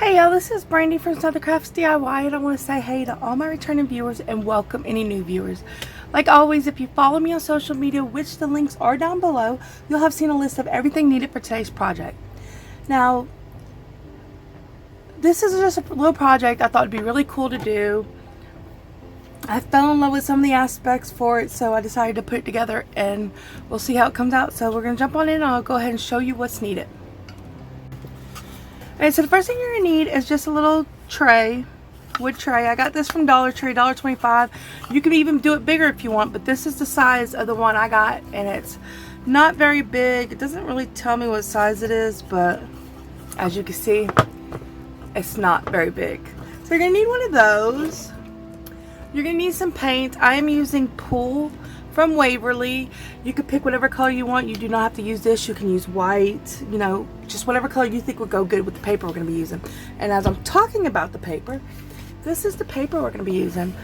Hey y'all, this is Brandy from Southern Crafts DIY, and I want to say hey to all my returning viewers and welcome any new viewers. Like always, if you follow me on social media, which the links are down below, you'll have seen a list of everything needed for today's project. Now, this is just a little project I thought would be really cool to do. I fell in love with some of the aspects for it, so I decided to put it together and we'll see how it comes out. So we're going to jump on in and I'll go ahead and show you what's needed. Alright, so the first thing you're going to need is just a little tray, wood tray. I got this from Dollar Tree, $1.25. You can even do it bigger if you want, but this is the size of the one I got, and it's not very big. It doesn't really tell me what size it is, but as you can see, it's not very big. So you're going to need one of those. You're going to need some paint. I am using Pool from Waverly. You could pick whatever color you want. You do not have to use this. You can use white, you know, just whatever color you think would go good with the paper we're going to be using. And as I'm talking about the paper, this is the paper we're going to be using.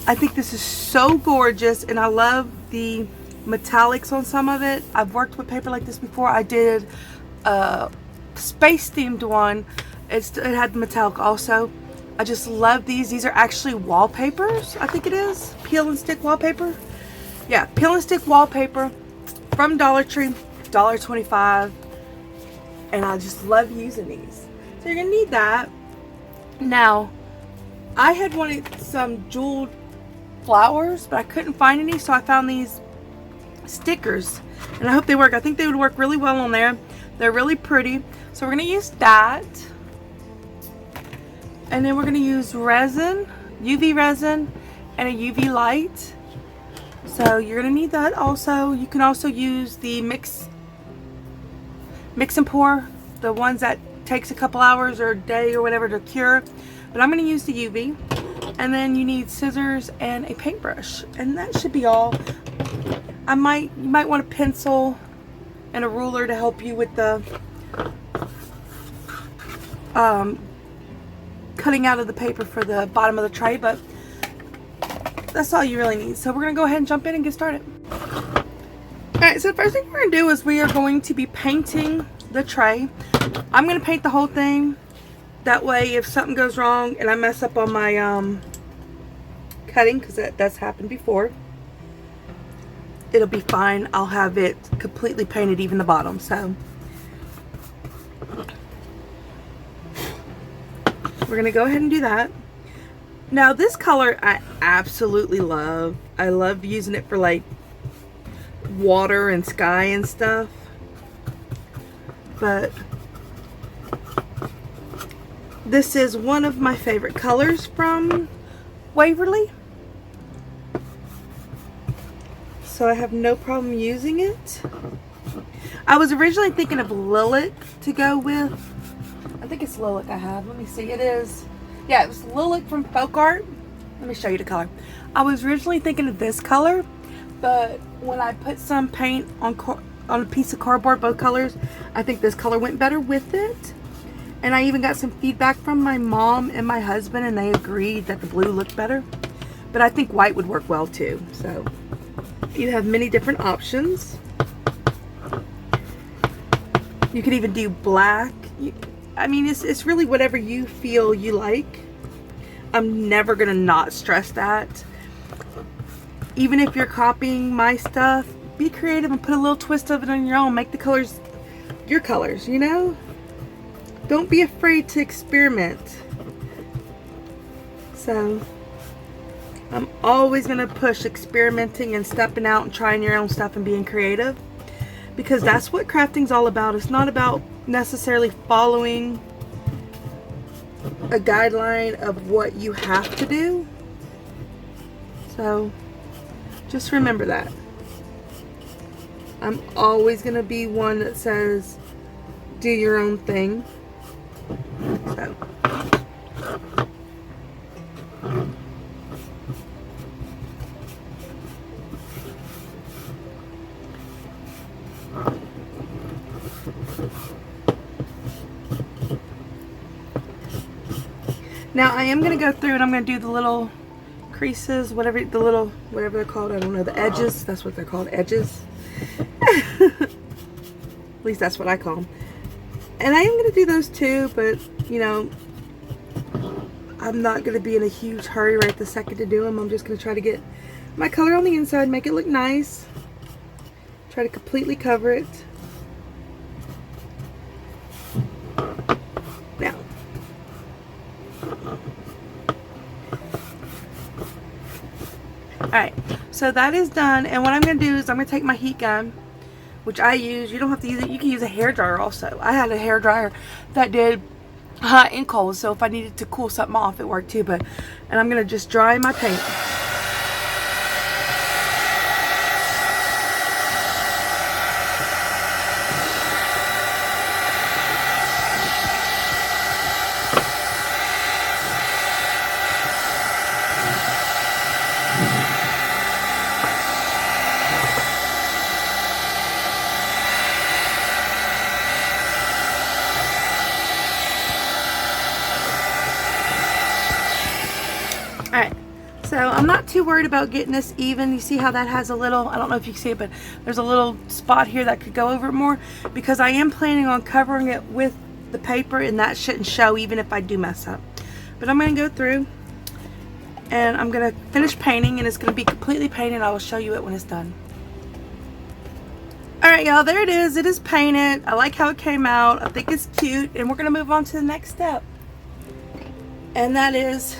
I think this is so gorgeous, and I love the metallics on some of it. I've worked with paper like this before. I did a space themed one. It had the metallic also. I just love these. These are actually wallpapers, I think it is. Peel and stick wallpaper. Yeah, peel and stick wallpaper from Dollar Tree, $1.25. And I just love using these. So you're going to need that. Now, I had wanted some jeweled flowers, but I couldn't find any, so I found these stickers. And I hope they work. I think they would work really well on there. They're really pretty. So we're going to use that. And then we're going to use resin, UV resin, and a UV light. So you're going to need that also. You can also use the mix and pour, the ones that takes a couple hours or a day or whatever to cure. But I'm going to use the UV. And then you need scissors and a paintbrush. And that should be all. You might want a pencil and a ruler to help you with the cutting out of the paper for the bottom of the tray, but that's all you really need. So we're going to go ahead and jump in and get started. Alright, so the first thing we're going to do is we are going to be painting the tray. I'm going to paint the whole thing. That way if something goes wrong and I mess up on my cutting, because that's happened before, it'll be fine. I'll have it completely painted, even the bottom. So we're going to go ahead and do that. Now this color I absolutely love. I love using it for like water and sky and stuff. But this is one of my favorite colors from Waverly. So I have no problem using it. I was originally thinking of lilac to go with. I think it's lilac I have. Let me see. It is. Yeah, it was lilac from Folk Art. Let me show you the color. I was originally thinking of this color, but when I put some paint on a piece of cardboard, both colors, I think this color went better with it. And I even got some feedback from my mom and my husband, and they agreed that the blue looked better. But I think white would work well too. So you have many different options. You could even do black. I mean, it's really whatever you feel you like. I'm never gonna not stress that. Even if you're copying my stuff, be creative and put a little twist of it on your own. Make the colors your colors, you know? Don't be afraid to experiment. So I'm always gonna push experimenting and stepping out and trying your own stuff and being creative, because that's what crafting's all about. It's not about necessarily following a guideline of what you have to do. So just remember that. I'm always going to be one that says do your own thing. So now I am going to go through and I'm going to do the little creases, whatever they're called. I don't know, the edges. That's what they're called, edges. At least that's what I call them. And I am going to do those too, but you know, I'm not going to be in a huge hurry right this second to do them. I'm just going to try to get my color on the inside, make it look nice. Try to completely cover it. Now, alright, so that is done. And what I'm going to do is I'm going to take my heat gun, which I use. You don't have to use it. You can use a hair dryer also. I had a hair dryer that did hot and cold, so if I needed to cool something off, it worked too. And I'm gonna just dry my paint. Alright, so I'm not too worried about getting this even. You see how that has a little, I don't know if you can see it, but there's a little spot here that could go over it more, because I am planning on covering it with the paper, and that shouldn't show even if I do mess up. But I'm going to go through and I'm going to finish painting, and it's going to be completely painted. I will show you it when it's done. Alright y'all, there it is. It is painted. I like how it came out. I think it's cute, and we're going to move on to the next step. And that is,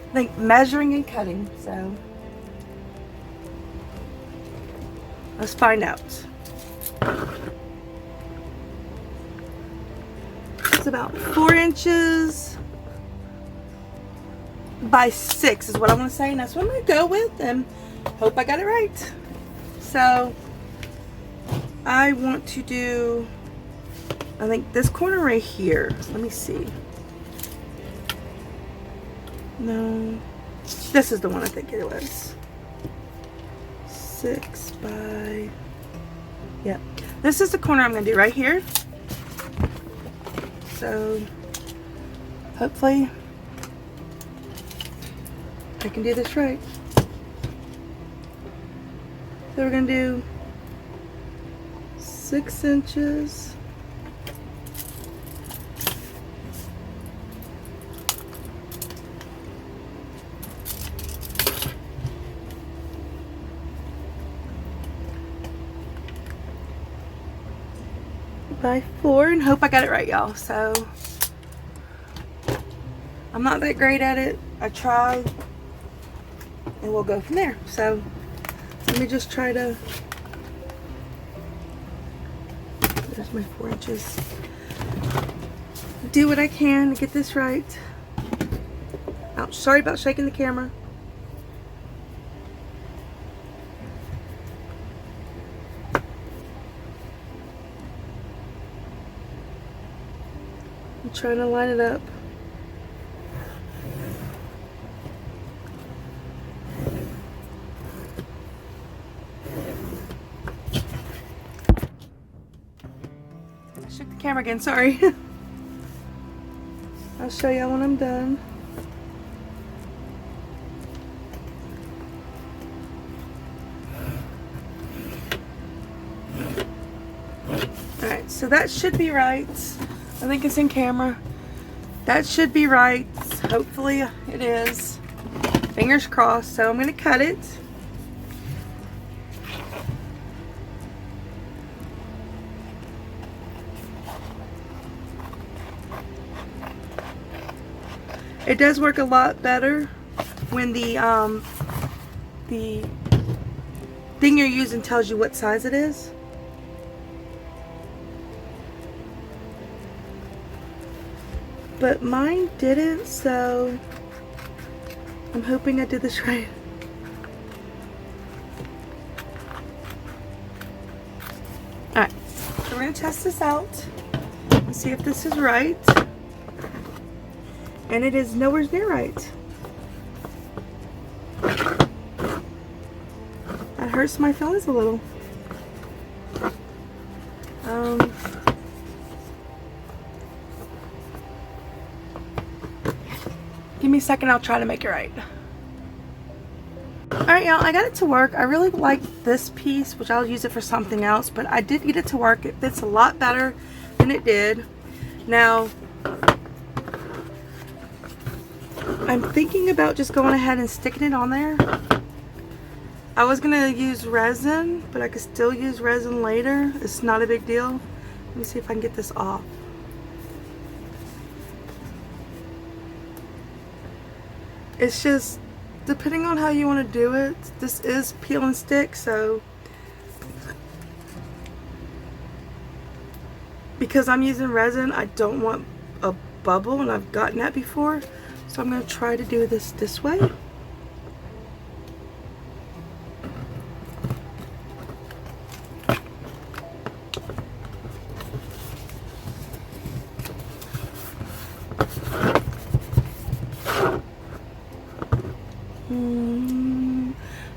I think, measuring and cutting. So let's find out. It's about 4 inches by 6 is what I'm going to say, and that's what I'm going to go with, and hope I got it right. So I want to do, I think, this corner right here. Let me see. No, this is the one I think it was. 6 by, yep. This is the corner I'm going to do right here. So hopefully I can do this right. So we're going to do 6 inches. By 4, and hope I got it right, y'all. So I'm not that great at it. I tried, and we'll go from there. So let me just try to, there's my 4 inches. Do what I can to get this right. Ouch, sorry about shaking the camera. I'm trying to line it up. I shook the camera again, sorry. I'll show y'all when I'm done. Alright, so that should be right. I think it's in camera. That should be right. Hopefully it is. Fingers crossed. So I'm going to cut it. It does work a lot better when the thing you're using tells you what size it is. But mine didn't, so I'm hoping I did this right. Alright, so we're going to test this out and see if this is right. And it is nowhere near right. That hurts my feelings a little. Give me a second, I'll try to make it right. Alright Alright y'all, I got it to work. I really like this piece, which I'll use it for something else, but I did get it to work. It fits a lot better than it did. Now, I'm thinking about just going ahead and sticking it on there. I was going to use resin, but I could still use resin later. It's not a big deal. Let me see if I can get this off. It's just, depending on how you want to do it, this is peel and stick, so because I'm using resin, I don't want a bubble, and I've gotten that before, so I'm going to try to do this way.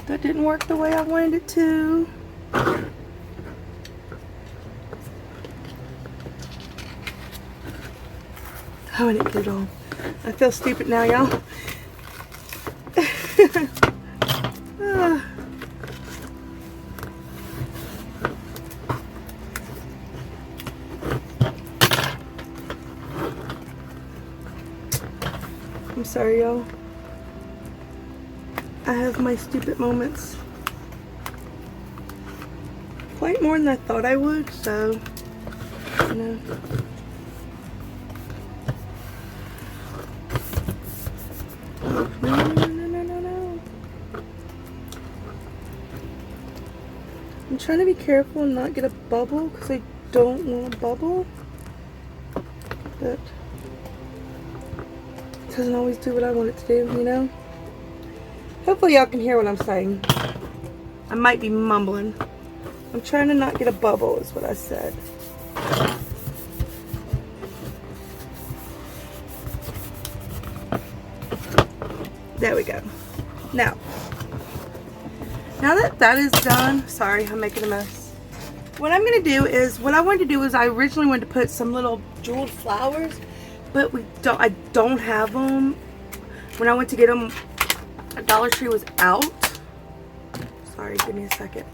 That didn't work the way I wanted it to. Oh, I didn't get it on. I feel stupid now, y'all. I'm sorry, y'all. I have my stupid moments. Quite more than I thought I would, so, you know. No. I'm trying to be careful and not get a bubble because I don't want a bubble. But it doesn't always do what I want it to do, you know? Hopefully y'all can hear what I'm saying. I might be mumbling. I'm trying to not get a bubble is what I said. There we go. Now that that is done, sorry, I'm making a mess. What I'm going to do is, what I wanted to do is I originally wanted to put some little jeweled flowers, but I don't have them. When I went to get them, Dollar Tree was out. Sorry, give me a second.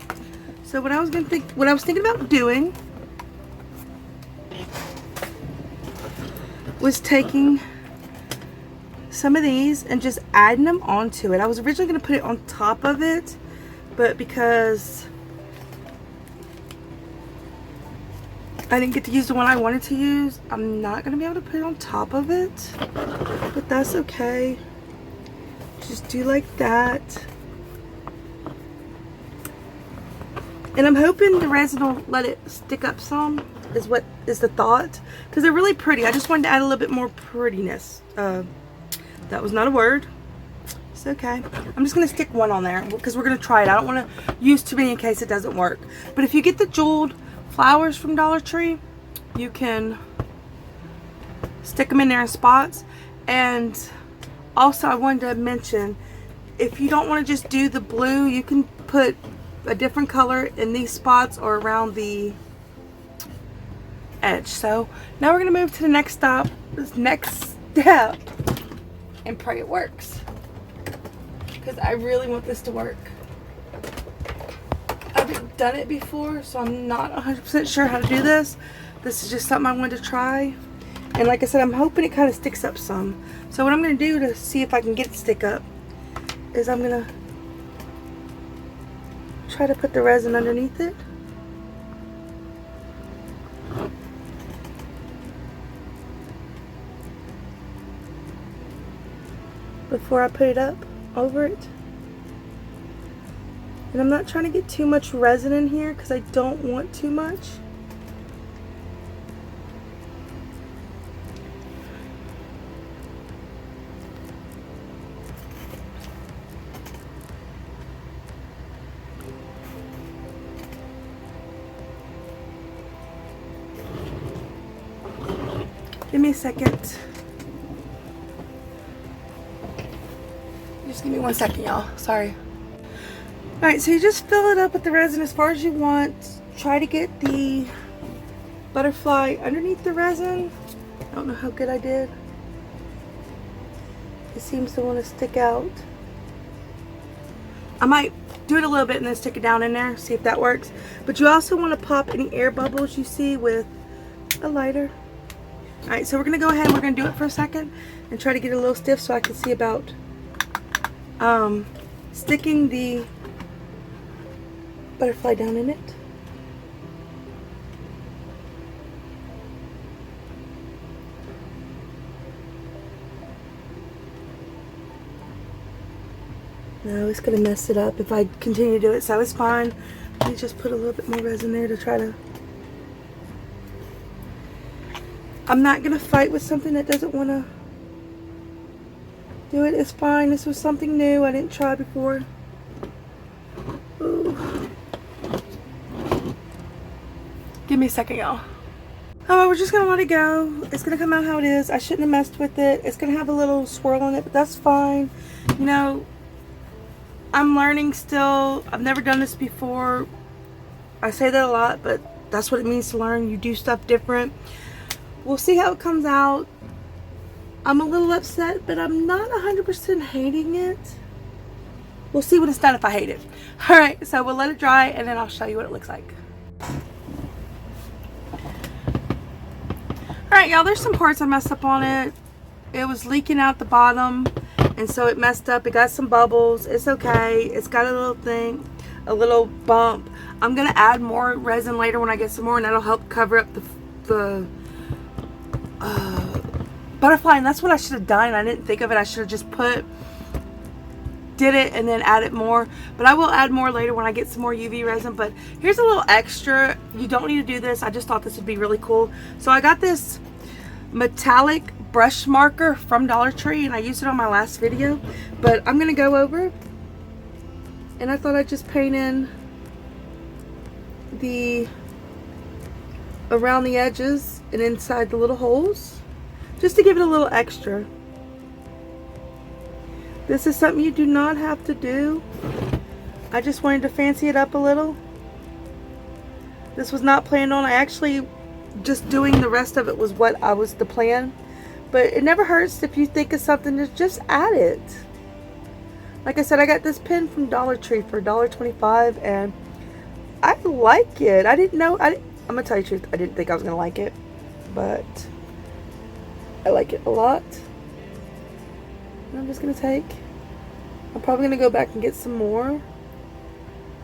So what I was thinking about doing was taking some of these and just adding them onto it. I was originally going to put it on top of it, but because I didn't get to use the one I wanted to use, I'm not going to be able to put it on top of it, but that's okay. Just do like that. And I'm hoping the resin will let it stick up some, is what is the thought. Because they're really pretty. I just wanted to add a little bit more prettiness. That was not a word. It's okay. I'm just going to stick one on there because we're going to try it. I don't want to use too many in case it doesn't work. But if you get the jeweled flowers from Dollar Tree, you can stick them in there in spots. And also I wanted to mention, if you don't want to just do the blue, you can put a different color in these spots or around the edge. So now we're going to move to the next step, and pray it works, because I really want this to work. I've done it before, so I'm not 100% sure how to do this. This is just something I wanted to try, and like I said, I'm hoping it kind of sticks up some. So what I'm going to do to see if I can get it to stick up is I'm going to try to put the resin underneath it. Before I put it up over it. And I'm not trying to get too much resin in here because I don't want too much. Give me a second. Just give me 1 second, y'all. Sorry. Alright, so you just fill it up with the resin as far as you want. Try to get the butterfly underneath the resin. I don't know how good I did. It seems to want to stick out. I might do it a little bit and then stick it down in there, see if that works. But you also want to pop any air bubbles you see with a lighter. Alright, so we're going to go ahead and we're going to do it for a second and try to get it a little stiff so I can see about sticking the butterfly down in it. No, it's going to mess it up if I continue to do it, so it's fine. Let me just put a little bit more resin there to try to... I'm not going to fight with something that doesn't want to do it. It's fine. This was something new I didn't try before. Ooh. Give me a second, y'all. Oh, we're just going to let it go. It's going to come out how it is. I shouldn't have messed with it. It's going to have a little swirl on it, but that's fine. You know, I'm learning still. I've never done this before. I say that a lot, but that's what it means to learn. You do stuff different. We'll see how it comes out. I'm a little upset, but I'm not 100% hating it. We'll see when it's done if I hate it. Alright, so we'll let it dry and then I'll show you what it looks like. Alright, y'all, there's some parts I messed up on it. It was leaking out the bottom, and so it messed up. It got some bubbles. It's okay. It's got a little thing, a little bump. I'm going to add more resin later when I get some more, and that'll help cover up the butterfly. And that's what I should have done. I didn't think of it. I should have just did it and then added more. But I will add more later when I get some more UV resin. But here's a little extra. You don't need to do this. I just thought this would be really cool. So I got this metallic brush marker from Dollar Tree, and I used it on my last video. But I'm going to go over, and I thought I'd just paint in around the edges and inside the little holes, just to give it a little extra. This is something you do not have to do. I just wanted to fancy it up a little. This was not planned on. I actually just doing the rest of it was what I was the plan. But it never hurts if you think of something to just add it. Like I said, I got this pen from Dollar Tree for $1.25, and I like it. I didn't know. I'm gonna tell you the truth. I didn't think I was gonna like it, but I like it a lot. And I'm just gonna I'm probably gonna go back and get some more,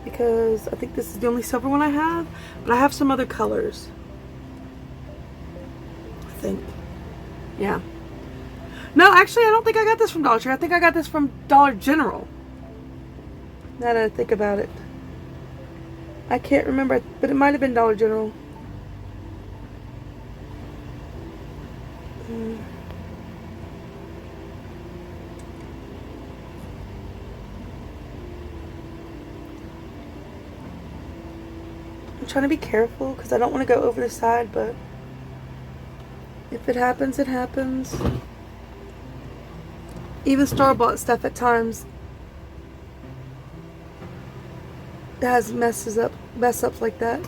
because I think this is the only silver one I have, but I have some other colors, I think. Yeah. No, actually, I don't think I got this from Dollar Tree. I think I got this from Dollar General. Now that I think about it. I can't remember, but it might have been Dollar General. I'm trying to be careful because I don't want to go over the side, but if it happens, it happens. Even store-bought stuff at times it has mess ups like that.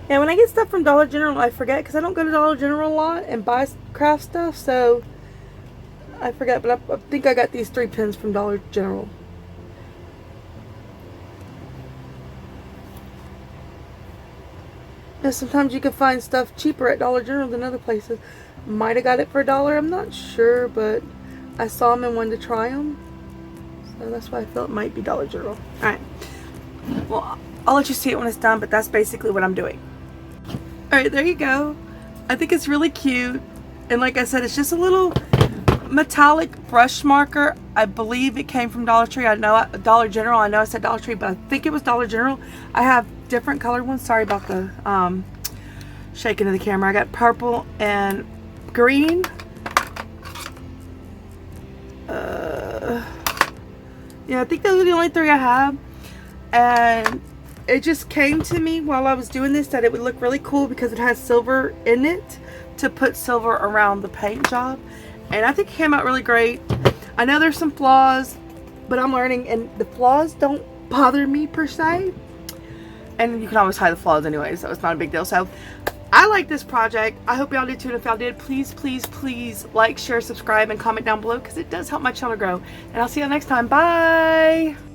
And when I get stuff from Dollar General, I forget, because I don't go to Dollar General a lot and buy craft stuff, so I forget. But I think I got these 3 pens from Dollar General. And sometimes you can find stuff cheaper at Dollar General than other places. Might have got it for $1, I'm not sure, but I saw them and wanted to try them. So that's why I felt it might be Dollar General. Alright. Well, I'll let you see it when it's done, but that's basically what I'm doing. Alright, there you go. I think it's really cute. And like I said, it's just a little metallic brush marker. I believe it came from Dollar Tree. I know Dollar General. I know I said Dollar Tree, but I think it was Dollar General. I have different colored ones. Sorry about the shaking of the camera. I got purple and green. Yeah, I think those are the only 3 I have. And it just came to me while I was doing this that it would look really cool because it has silver in it, to put silver around the paint job. And I think it came out really great. I know there's some flaws, but I'm learning, and the flaws don't bother me per se. And you can always hide the flaws anyway, so it's not a big deal. So I like this project. I hope y'all did too. And if y'all did, please, please, please like, share, subscribe, and comment down below because it does help my channel grow. And I'll see y'all next time. Bye!